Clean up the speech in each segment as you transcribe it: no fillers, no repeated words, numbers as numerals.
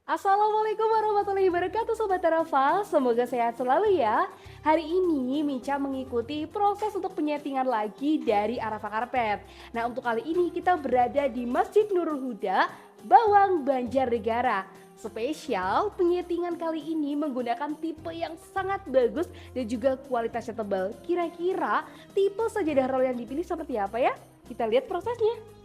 Assalamualaikum warahmatullahi wabarakatuh Sobat Arafah, semoga sehat selalu ya. Hari ini Mica mengikuti proses untuk penyetingan lagi dari Arafah Karpet. Nah, untuk kali ini kita berada di Masjid Nurul Huda, Bawang, Banjarnegara. Spesial penyetingan kali ini menggunakan tipe yang sangat bagus dan juga kualitasnya tebal. Kira-kira tipe sajadah roll yang dipilih seperti apa ya? Kita lihat prosesnya.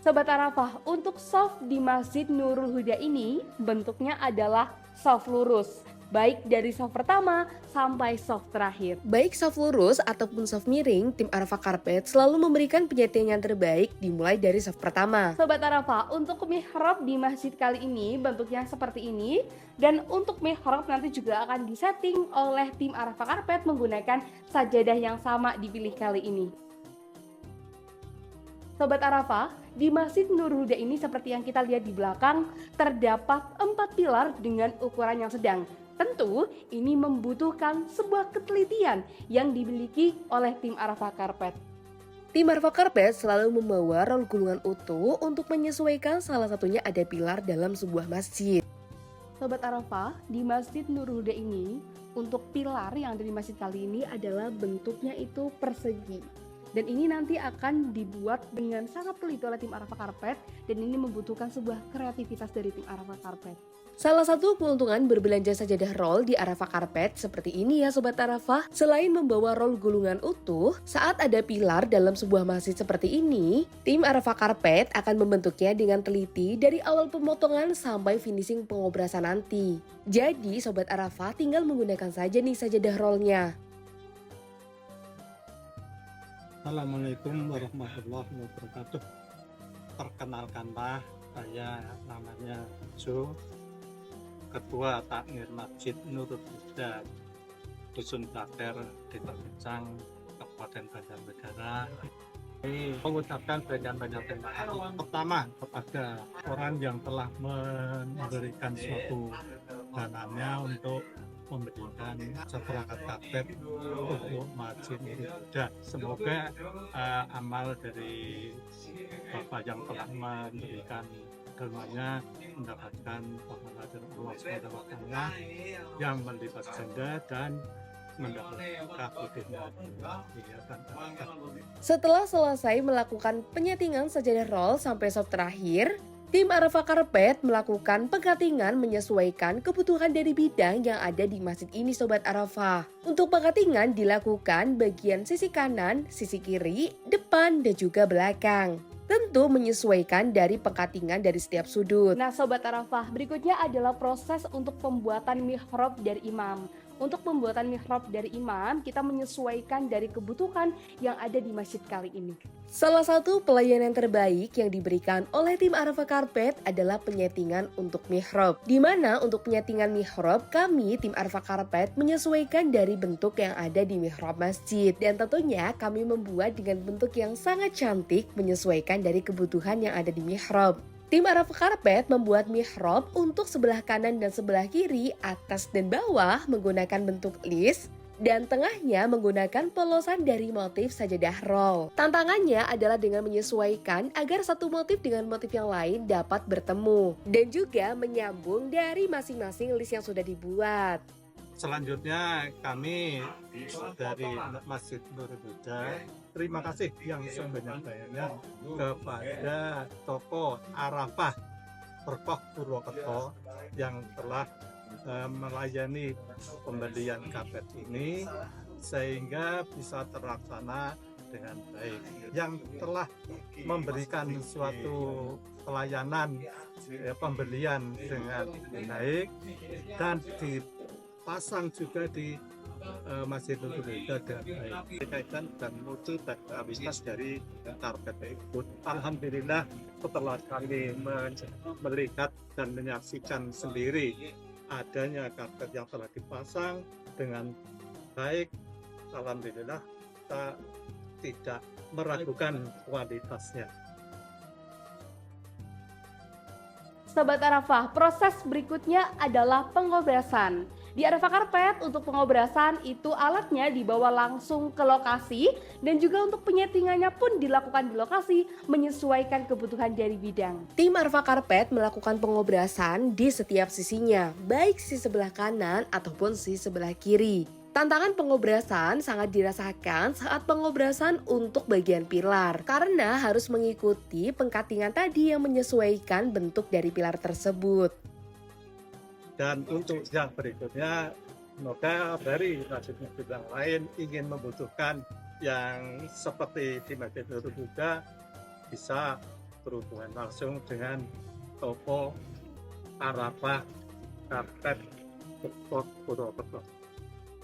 Sobat Arafah, untuk soft di Masjid Nurul Huda ini bentuknya adalah soft lurus. Baik dari soft pertama sampai soft terakhir. Baik soft lurus ataupun soft miring, tim Arafah Karpet selalu memberikan penyetingan terbaik dimulai dari soft pertama. Sobat Arafah, untuk mihrab di masjid kali ini bentuknya seperti ini. Dan untuk mihrab nanti juga akan disetting oleh tim Arafah Karpet menggunakan sajadah yang sama dipilih kali ini. Sobat Arafah, di Masjid Nurul Huda ini seperti yang kita lihat di belakang, terdapat 4 pilar dengan ukuran yang sedang. Tentu ini membutuhkan sebuah ketelitian yang dimiliki oleh tim Arafah Karpet. Tim Arafah Karpet selalu membawa rol gulungan utuh untuk menyesuaikan salah satunya ada pilar dalam sebuah masjid. Sobat Arafah, di Masjid Nurul Huda ini, untuk pilar yang ada di masjid kali ini adalah bentuknya itu persegi. Dan ini nanti akan dibuat dengan sangat teliti oleh tim Arafah Karpet, dan ini membutuhkan sebuah kreativitas dari tim Arafah Karpet. Salah satu keuntungan berbelanja sajadah roll di Arafah Karpet seperti ini ya Sobat Arafah. Selain membawa roll gulungan utuh, saat ada pilar dalam sebuah masjid seperti ini, tim Arafah Karpet akan membentuknya dengan teliti dari awal pemotongan sampai finishing pengobrasan nanti. Jadi Sobat Arafah tinggal menggunakan saja nih sajadah rollnya. Assalamualaikum warahmatullahi wabarakatuh. Perkenalkanlah, saya namanya Jo, Ketua Takmir Masjid Nurul Huda, Dusun Klater, Desa Gencang, Kabupaten Banjarnegara. Saya mengucapkan banyak-banyak terima kasih pertama kepada orang yang telah memberikan suatu dananya untuk memberikan seperangkat karpet untuk Masjid Nurul Huda. Semoga amal dari Bapak yang telah memberikan dermanya mendapatkan pahala dari Allah SWT yang melipat ganda dan mendapatkan putihnya. Setelah selesai melakukan penyetingan sajadah roll sampai soft terakhir, tim Arafah Karpet melakukan pengkatingan menyesuaikan kebutuhan dari bidang yang ada di masjid ini Sobat Arafah. Untuk pengkatingan dilakukan bagian sisi kanan, sisi kiri, depan, dan juga belakang. Tentu menyesuaikan dari pengkatingan dari setiap sudut. Nah Sobat Arafah, berikutnya adalah proses untuk pembuatan mihrab dari imam. Untuk pembuatan mihrab dari imam, kita menyesuaikan dari kebutuhan yang ada di masjid kali ini. Salah satu pelayanan terbaik yang diberikan oleh tim Arafah Karpet adalah penyetingan untuk mihrab. Di mana untuk penyetingan mihrab, kami tim Arafah Karpet menyesuaikan dari bentuk yang ada di mihrab masjid. Dan tentunya kami membuat dengan bentuk yang sangat cantik menyesuaikan dari kebutuhan yang ada di mihrab. Tim Arafah Karpet membuat mihrab untuk sebelah kanan dan sebelah kiri, atas dan bawah menggunakan bentuk list, dan tengahnya menggunakan polosan dari motif sajadah roll. Tantangannya adalah dengan menyesuaikan agar satu motif dengan motif yang lain dapat bertemu, dan juga menyambung dari masing-masing list yang sudah dibuat. Selanjutnya kami dari Masjid Nurul Huda terima kasih yang sebanyak-banyaknya kepada toko Arafah Berkah Purwokerto yang telah melayani pembelian karpet ini sehingga bisa terlaksana dengan baik, yang telah memberikan suatu pelayanan pembelian dengan baik dan dipasang juga di Masjid Nurul Huda dengan baik, kaitan dan mutu dan kualitas dari karpet tersebut. Alhamdulillah setelah kami melihat dan menyaksikan sendiri adanya karpet yang telah dipasang dengan baik, alhamdulillah kita tidak meragukan kualitasnya. Sobat Arafah, proses berikutnya adalah pengobrasan. Di Arafah Karpet untuk pengobrasan itu alatnya dibawa langsung ke lokasi dan juga untuk penyetingannya pun dilakukan di lokasi menyesuaikan kebutuhan dari bidang. Tim Arafah Karpet melakukan pengobrasan di setiap sisinya, baik sisi sebelah kanan ataupun sisi sebelah kiri. Tantangan pengobrasan sangat dirasakan saat pengobrasan untuk bagian pilar karena harus mengikuti pengkatingan tadi yang menyesuaikan bentuk dari pilar tersebut. Dan untuk yang berikutnya, semoga dari masjid-masjid yang lain ingin membutuhkan yang seperti di Masjid Nurul Huda bisa berhubungan langsung dengan toko Arafah Karpet Purwokerto.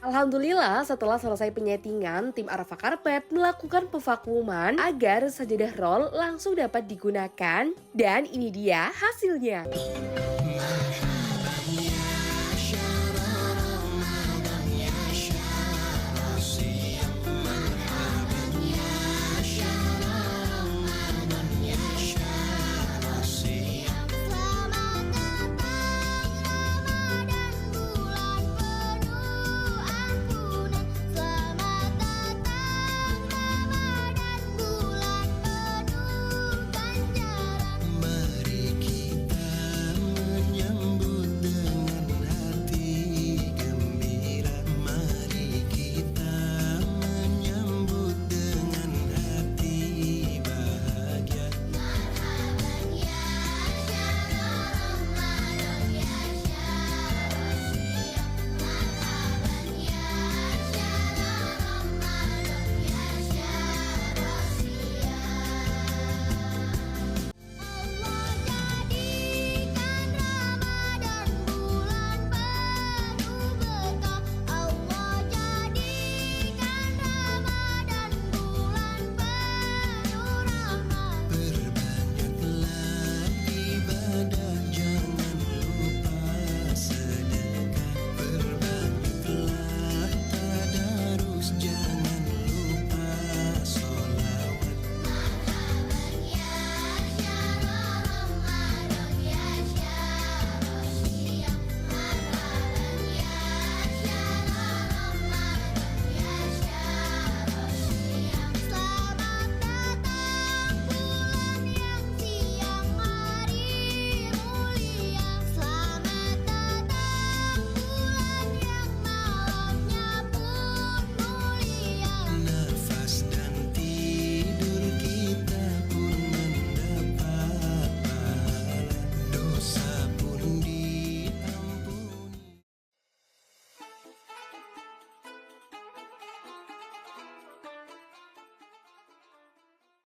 Alhamdulillah setelah selesai penyetingan, tim Arafah Karpet melakukan pevakuman agar sajadah roll langsung dapat digunakan dan ini dia hasilnya.